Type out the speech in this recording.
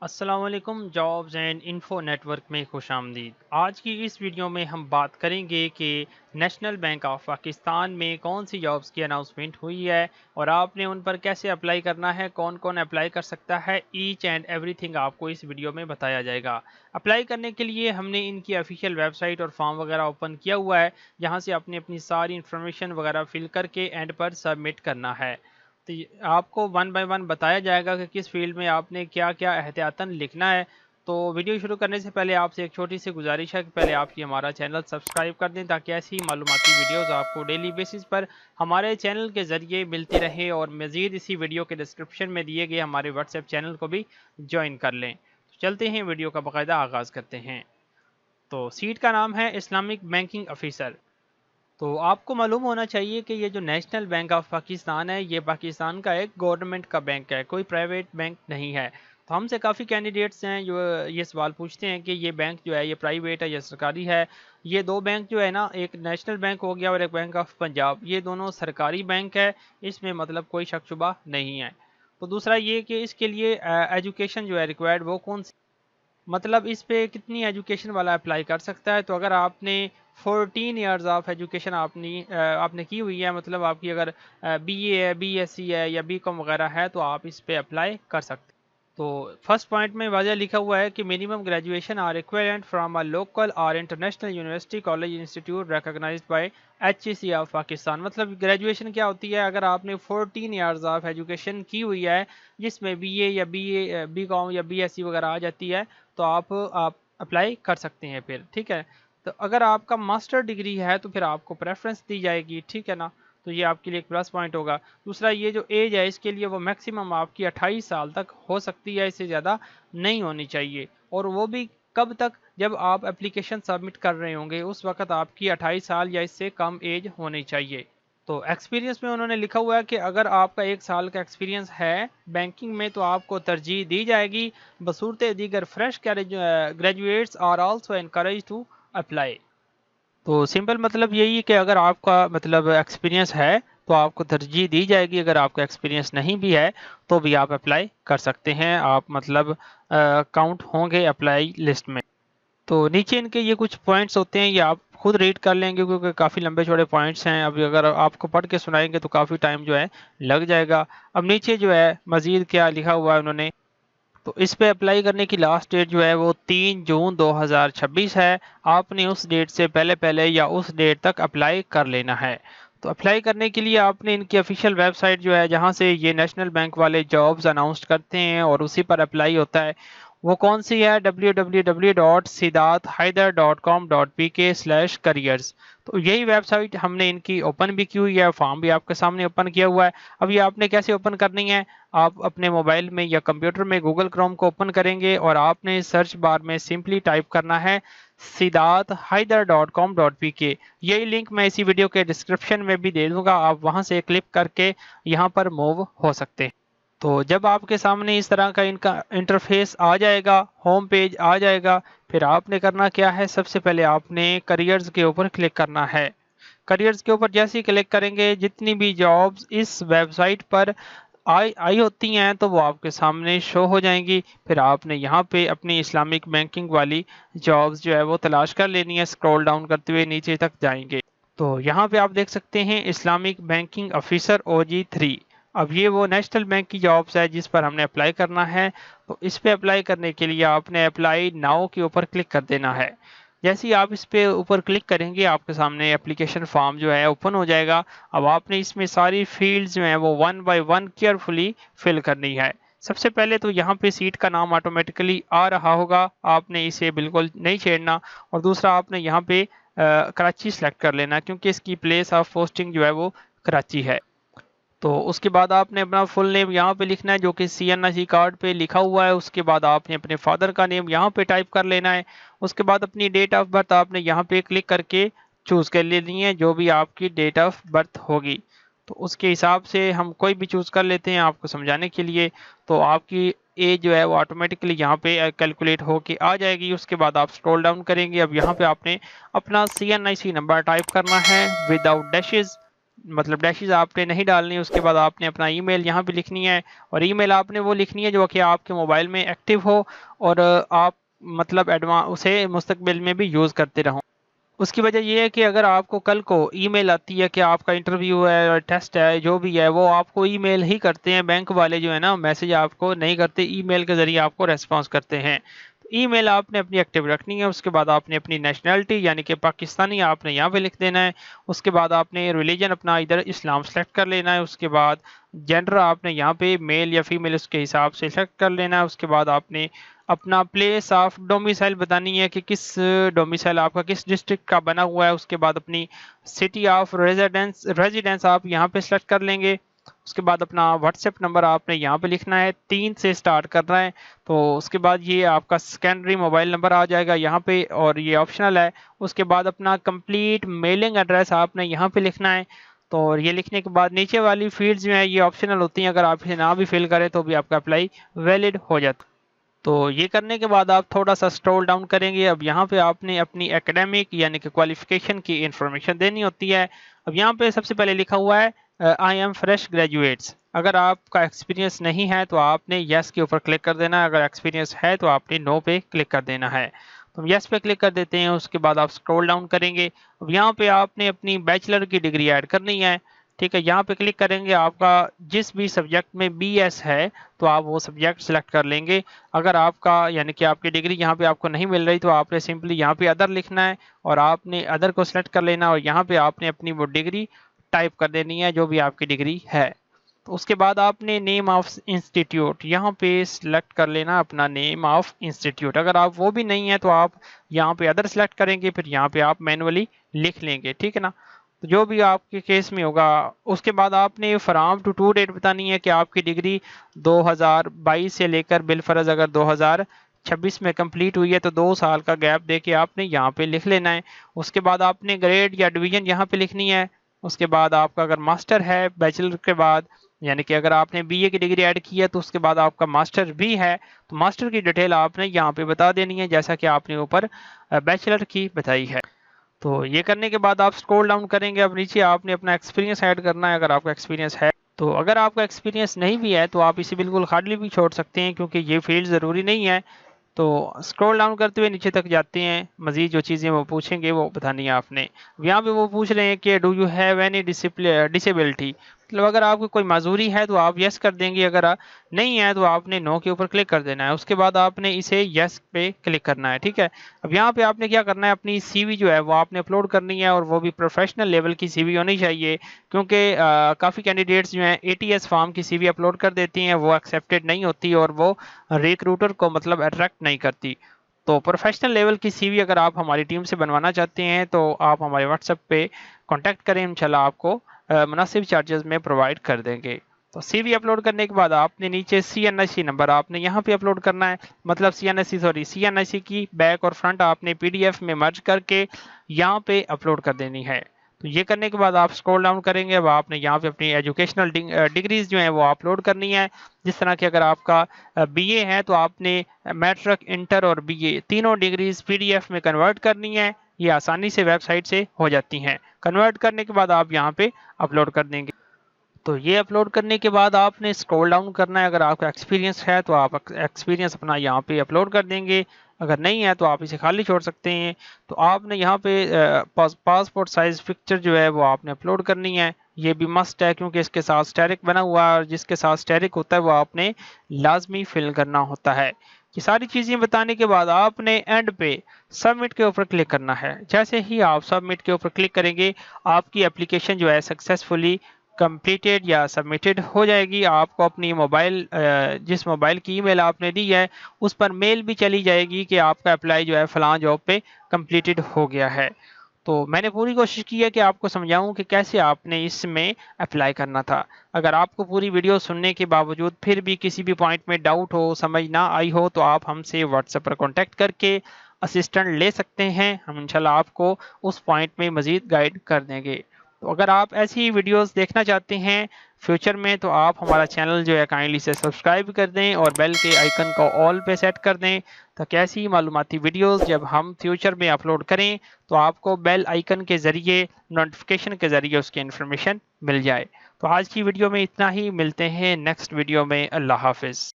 अस्सलाम वालेकुम jobs and info network में खुशामदीद। आज की इस वीडियो में हम बात करेंगे कि नेशनल बैंक ऑफ पाकिस्तान में कौन सी जॉब्स की अनाउंसमेंट हुई है और आपने उन पर कैसे अप्लाई करना है, कौन कौन अप्लाई कर सकता है। ईच एंड एवरीथिंग आपको इस वीडियो में बताया जाएगा। अप्लाई करने के लिए हमने इनकी ऑफिशियल वेबसाइट और फॉर्म वगैरह ओपन किया हुआ है, जहाँ से आपने अपनी सारी इन्फॉर्मेशन वगैरह फिल करके एंड पर सबमिट करना है। तो आपको वन बाय वन बताया जाएगा कि किस फील्ड में आपने क्या क्या एहतियातन लिखना है। तो वीडियो शुरू करने से पहले आपसे एक छोटी सी गुजारिश है कि पहले आप ये हमारा चैनल सब्सक्राइब कर दें, ताकि ऐसी मालूमाती वीडियोस आपको डेली बेसिस पर हमारे चैनल के ज़रिए मिलती रहे। और मज़ीद इसी वीडियो के डिस्क्रिप्शन में दिए गए हमारे व्हाट्सएप चैनल को भी ज्वाइन कर लें। तो चलते हैं, वीडियो का बाकायदा आगाज़ करते हैं। तो सीट का नाम है इस्लामिक बैंकिंग ऑफिसर। तो आपको मालूम होना चाहिए कि ये जो नेशनल बैंक ऑफ पाकिस्तान है, ये पाकिस्तान का एक गवर्नमेंट का बैंक है, कोई प्राइवेट बैंक नहीं है। तो हमसे काफ़ी कैंडिडेट्स हैं जो ये सवाल पूछते हैं कि ये बैंक जो है ये प्राइवेट है या सरकारी है। ये दो बैंक जो है ना, एक नेशनल बैंक हो गया और एक बैंक ऑफ पंजाब, ये दोनों सरकारी बैंक है। इसमें मतलब कोई शक शुबा नहीं है। तो दूसरा ये कि इसके लिए एजुकेशन जो है रिक्वायर्ड वो कौन सी, मतलब इस पे कितनी एजुकेशन वाला अप्लाई कर सकता है। तो अगर आपने 14 ईयर्स ऑफ एजुकेशन आपने की हुई है, मतलब आपकी अगर बीए है, बीएससी है या बीकॉम वगैरह है, तो आप इस पे अप्लाई कर सकते हैं। तो फर्स्ट पॉइंट में वाज़ह लिखा हुआ है कि minimum graduation or equivalent from a local or international university college institute recognised by HEC of Pakistan. मतलब ग्रेजुएशन क्या होती है, अगर आपने 14 ईयर्स ऑफ एजुकेशन की हुई है, जिसमें बीए या बीकॉम या बीएससी वगैरह आ जाती है, तो आप अप्लाई कर सकते हैं फिर। ठीक है। तो अगर आपका मास्टर डिग्री है तो फिर आपको प्रेफरेंस दी जाएगी। ठीक है ना। तो ये आपके लिए एक प्लस पॉइंट होगा। दूसरा, ये जो एज है इसके लिए वो मैक्सिमम आपकी 28 साल तक हो सकती है, इससे ज़्यादा नहीं होनी चाहिए। और वो भी कब तक, जब आप एप्लीकेशन सबमिट कर रहे होंगे उस वक्त आपकी 28 साल या इससे कम एज होनी चाहिए। तो एक्सपीरियंस में उन्होंने लिखा हुआ है कि अगर आपका 1 साल का एक्सपीरियंस है बैंकिंग में तो आपको तरजीह दी जाएगी। बसूरत दीगर fresh graduates are also encourage to apply. तो सिंपल मतलब यही है कि अगर आपका मतलब एक्सपीरियंस है तो आपको तरजीह दी जाएगी। अगर आपका एक्सपीरियंस नहीं भी है तो भी आप अप्लाई कर सकते हैं, आप मतलब काउंट होंगे अप्लाई लिस्ट में। तो नीचे इनके ये कुछ पॉइंट्स होते हैं, ये आप खुद रीड कर लेंगे क्योंकि काफ़ी लंबे चौड़े पॉइंट्स हैं। अभी अगर आपको पढ़ के सुनाएंगे तो काफ़ी टाइम जो है लग जाएगा। अब नीचे जो है मज़ीद क्या लिखा हुआ है उन्होंने, तो इस पे अप्लाई करने की लास्ट डेट जो है वो 3 जून 2026 है। आपने उस डेट से पहले पहले या उस डेट तक अप्लाई कर लेना है। तो अप्लाई करने के लिए आपने इनकी ऑफिशियल वेबसाइट जो है, जहां से ये नेशनल बैंक वाले जॉब्स अनाउंस करते हैं और उसी पर अप्लाई होता है, वो कौन सी है, www.siddharthhaider.com.pk/careers। तो यही वेबसाइट हमने इनकी ओपन भी की हुई है, फॉर्म भी आपके सामने ओपन किया हुआ है। अब ये आपने कैसे ओपन करनी है, आप अपने मोबाइल में या कंप्यूटर में गूगल क्रोम को ओपन करेंगे और आपने सर्च बार में सिंपली टाइप करना है siddharthhaider.com.pk। यही लिंक मैं इसी वीडियो के डिस्क्रिप्शन में भी दे दूंगा, आप वहां से क्लिक करके यहाँ पर मूव हो सकते हैं। तो जब आपके सामने इस तरह का इनका इंटरफेस आ जाएगा, होम पेज आ जाएगा, फिर आपने करना क्या है, सबसे पहले आपने करियर्स के ऊपर क्लिक करना है। करियर्स के ऊपर जैसे ही क्लिक करेंगे, जितनी भी जॉब्स इस वेबसाइट पर आई आई होती हैं तो वो आपके सामने शो हो जाएंगी। फिर आपने यहाँ पे अपनी इस्लामिक बैंकिंग वाली जॉब्स जो है वो तलाश कर लेनी है। स्क्रॉल डाउन करते हुए नीचे तक जाएंगे तो यहाँ पे आप देख सकते हैं इस्लामिक बैंकिंग ऑफिसर OG3। अब ये वो नेशनल बैंक की जॉब्स है जिस पर हमने अप्लाई करना है। तो इस पे अप्लाई करने के लिए आपने अप्लाई नाउ के ऊपर क्लिक कर देना है। जैसे ही आप इस पे ऊपर क्लिक करेंगे, आपके सामने एप्लीकेशन फॉर्म जो है ओपन हो जाएगा। अब आपने इसमें सारी फील्ड्स जो हैं वो one by one carefully fill करनी है। सबसे पहले तो यहाँ पे सीट का नाम ऑटोमेटिकली आ रहा होगा, आपने इसे बिल्कुल नहीं छेड़ना। और दूसरा, आपने यहाँ पे कराची सेलेक्ट कर लेना क्योंकि इसकी प्लेस ऑफ पोस्टिंग जो है वो कराची है। तो उसके बाद आपने अपना फुल नेम यहाँ पे लिखना है जो कि CNIC कार्ड पे लिखा हुआ है। उसके बाद आपने अपने फादर का नेम यहाँ पे टाइप कर लेना है। उसके बाद अपनी डेट ऑफ बर्थ आपने यहाँ पे क्लिक करके चूज़ कर लेनी है, जो भी आपकी डेट ऑफ बर्थ होगी। तो उसके हिसाब से हम कोई भी चूज़ कर लेते हैं आपको समझाने के लिए। तो आपकी एज जो है वो ऑटोमेटिकली यहाँ पे कैलकुलेट होके आ जाएगी। उसके बाद आप स्क्रॉल डाउन करेंगे। अब यहाँ पे आपने अपना CNIC नंबर टाइप करना है विदाउट डैशेस। मतलब डैशेज आपने नहीं डालनी। उसके बाद आपने अपना ईमेल यहाँ पे लिखनी है, और ईमेल आपने वो लिखनी है जो कि आपके मोबाइल में एक्टिव हो और आप मतलब उसे मुस्तकबिल में भी यूज़ करते रहो। उसकी वजह ये है कि अगर आपको कल को ईमेल आती है कि आपका इंटरव्यू है और टेस्ट है जो भी है, वो आपको ईमेल ही करते हैं। बैंक वाले जो है ना, मैसेज आपको नहीं करते, ईमेल के ज़रिए आपको रेस्पॉन्स करते हैं। तो ईमेल आपने अपनी एक्टिव रखनी है। उसके बाद आपने अपनी नेशनैलिटी यानी कि पाकिस्तानी आपने यहाँ पे लिख देना है। उसके बाद आपने रिलीजन अपना इधर इस्लाम सेलेक्ट कर लेना है। उसके बाद जेंडर आपने यहाँ पे मेल या फीमेल उसके हिसाब से सेलेक्ट कर लेना है। उसके बाद आपने अपना प्लेस ऑफ डोमिसाइल बतानी है कि किस डोमिसाइल आपका किस डिस्ट्रिक्ट का बना हुआ है। उसके बाद अपनी सिटी ऑफ रेजिडेंस आप यहाँ पे सेलेक्ट कर लेंगे। उसके बाद अपना व्हाट्सएप नंबर आपने यहाँ पे लिखना है, 3 से स्टार्ट करना है। तो उसके बाद ये आपका सेकेंडरी मोबाइल नंबर आ जाएगा यहाँ पे, और ये ऑप्शनल है। उसके बाद अपना कंप्लीट मेलिंग एड्रेस आपने यहाँ पे लिखना है। तो ये लिखने के बाद नीचे वाली फील्ड्स जो है ये ऑप्शनल होती हैं, अगर आप इसे ना भी फिल करें तो भी आपका अप्लाई वैलिड हो जाता है। तो ये करने के बाद आप थोड़ा सा स्क्रॉल डाउन करेंगे। अब यहाँ पे आपने अपनी एकेडमिक यानी कि क्वालिफिकेशन की इंफॉर्मेशन देनी होती है। अब यहाँ पे सबसे पहले लिखा हुआ है आई एम फ्रेश ग्रेजुएट्स। अगर आपका एक्सपीरियंस नहीं है तो आपने यस के ऊपर क्लिक कर देना है, अगर एक्सपीरियंस है तो आपने नो पे क्लिक कर देना है। तो यस पे क्लिक कर देते हैं। उसके बाद आप स्क्रॉल डाउन करेंगे। अब यहाँ पे आपने अपनी बैचलर की डिग्री ऐड करनी है। ठीक है, यहाँ पे क्लिक करेंगे। आपका जिस भी सब्जेक्ट में बीएस है तो आप वो सब्जेक्ट सेलेक्ट कर लेंगे। अगर आपका यानी कि आपकी डिग्री यहाँ पे आपको नहीं मिल रही तो आपने सिंपली यहाँ पे अदर लिखना है, और आपने अदर को सेलेक्ट कर लेना, और यहाँ पे आपने अपनी वो डिग्री टाइप कर देनी है जो भी आपकी डिग्री है। तो उसके बाद आपने नेम ऑफ इंस्टीट्यूट यहाँ पे सिलेक्ट कर लेना, अपना नेम ऑफ इंस्टीट्यूट। अगर आप वो भी नहीं है तो आप यहाँ पे अदर सेलेक्ट करेंगे, फिर यहाँ पे आप मैनुअली लिख लेंगे। ठीक है ना, तो जो भी आपके केस में होगा। उसके बाद आपने फ्राम टू डेट बतानी है कि आपकी डिग्री 2022 से लेकर बिलफर्ज अगर 2026 में कंप्लीट हुई है तो 2 साल का गैप दे के आपने यहाँ पे लिख लेना है। उसके बाद आपने ग्रेड या डिवीजन यहाँ पे लिखनी है। उसके बाद आपका अगर मास्टर है बैचलर के बाद, यानी कि अगर आपने बीए की डिग्री ऐड की है तो उसके बाद आपका मास्टर भी है तो मास्टर की डिटेल आपने यहाँ पे बता देनी है जैसा कि आपने ऊपर बैचलर की बताई है। तो ये करने के बाद आप स्क्रॉल डाउन करेंगे। अब नीचे आपने अपना एक्सपीरियंस ऐड करना है अगर आपका एक्सपीरियंस है। तो अगर आपका एक्सपीरियंस नहीं भी है तो आप इसे बिल्कुल खाली भी छोड़ सकते हैं, क्योंकि ये फील्ड ज़रूरी नहीं है। तो स्क्रॉल डाउन करते हुए नीचे तक जाते हैं। मज़ीद जो चीज़ें वो पूछेंगे वो बतानी है आपने। यहाँ पे वो पूछ रहे हैं कि do you have any disability, मतलब अगर आपको कोई माजूरी है तो आप यस कर देंगे, अगर नहीं है तो आपने नो के ऊपर क्लिक कर देना है। उसके बाद आपने इसे यस पे क्लिक करना है। ठीक है, अब यहाँ पे आपने क्या करना है, अपनी सीवी जो है वो आपने अपलोड करनी है, और वो भी प्रोफेशनल लेवल की सीवी होनी चाहिए, क्योंकि काफ़ी कैंडिडेट्स जो हैं एटीएस फॉर्म की सीवी अपलोड कर देती हैं, वो एक्सेप्टेड नहीं होती और वो रिक्रूटर को मतलब अट्रैक्ट नहीं करती। तो प्रोफेशनल लेवल की सीवी अगर आप हमारी टीम से बनवाना चाहते हैं तो आप हमारे व्हाट्सएप पे कांटेक्ट करें, इंशाल्लाह आपको मुनासिब चार्जेस में प्रोवाइड कर देंगे। तो सीवी अपलोड करने के बाद आपने नीचे सीएनआईसी नंबर आपने यहाँ पे अपलोड करना है, मतलब सीएनआईसी की बैक और फ्रंट आपने पीडीएफ में मर्ज करके यहाँ पे अपलोड कर देनी है। तो ये करने के बाद आप स्क्रॉल डाउन करेंगे। अब आपने यहाँ पे अपनी एजुकेशनल डिग्रीज जो हैं वो अपलोड करनी है। जिस तरह की अगर आपका बीए है तो आपने मैट्रिक, इंटर और बीए तीनों डिग्रीज पीडीएफ में कन्वर्ट करनी है। ये आसानी से वेबसाइट से हो जाती हैं। कन्वर्ट करने के बाद आप यहाँ पे अपलोड कर देंगे। तो ये अपलोड करने के बाद आपने स्क्रॉल डाउन करना है। अगर आपका एक्सपीरियंस है तो आप एक्सपीरियंस अपना यहाँ पे अपलोड कर देंगे, अगर नहीं है तो आप इसे खाली छोड़ सकते हैं। तो आपने यहाँ पे पासपोर्ट साइज पिक्चर जो है वो आपने अपलोड करनी है। ये भी मस्ट है क्योंकि इसके साथ स्टेरिक बना हुआ है, और जिसके साथ स्टेरिक होता है वो आपने लाजमी फिल करना होता है। ये सारी चीज़ें बताने के बाद आपने एंड पे सबमिट के ऊपर क्लिक करना है। जैसे ही आप सबमिट के ऊपर क्लिक करेंगे आपकी एप्लीकेशन जो है सक्सेसफुली कंप्लीटेड या सबमिटेड हो जाएगी। आपको अपनी मोबाइल जिस मोबाइल की ईमेल आपने दी है उस पर मेल भी चली जाएगी कि आपका अप्लाई जो है फलां जॉब पे कंप्लीटेड हो गया है। तो मैंने पूरी कोशिश की है कि आपको समझाऊं कि कैसे आपने इसमें अप्लाई करना था। अगर आपको पूरी वीडियो सुनने के बावजूद फिर भी किसी भी पॉइंट में डाउट हो, समझ ना आई हो, तो आप हमसे व्हाट्सएप पर कॉन्टैक्ट करके असिस्टेंट ले सकते हैं। हम इंशाल्लाह आपको उस पॉइंट में मज़ीद गाइड कर देंगे। तो अगर आप ऐसी वीडियोस देखना चाहते हैं फ्यूचर में तो आप हमारा चैनल जो है काइंडली से सब्सक्राइब कर दें और बेल के आइकन को ऑल पे सेट कर दें, ताकि ऐसी मालूमाती वीडियोस जब हम फ्यूचर में अपलोड करें तो आपको बेल आइकन के ज़रिए नोटिफिकेशन के ज़रिए उसकी इन्फॉर्मेशन मिल जाए। तो आज की वीडियो में इतना ही, मिलते हैं नेक्स्ट वीडियो में। अल्लाह हाफिज़।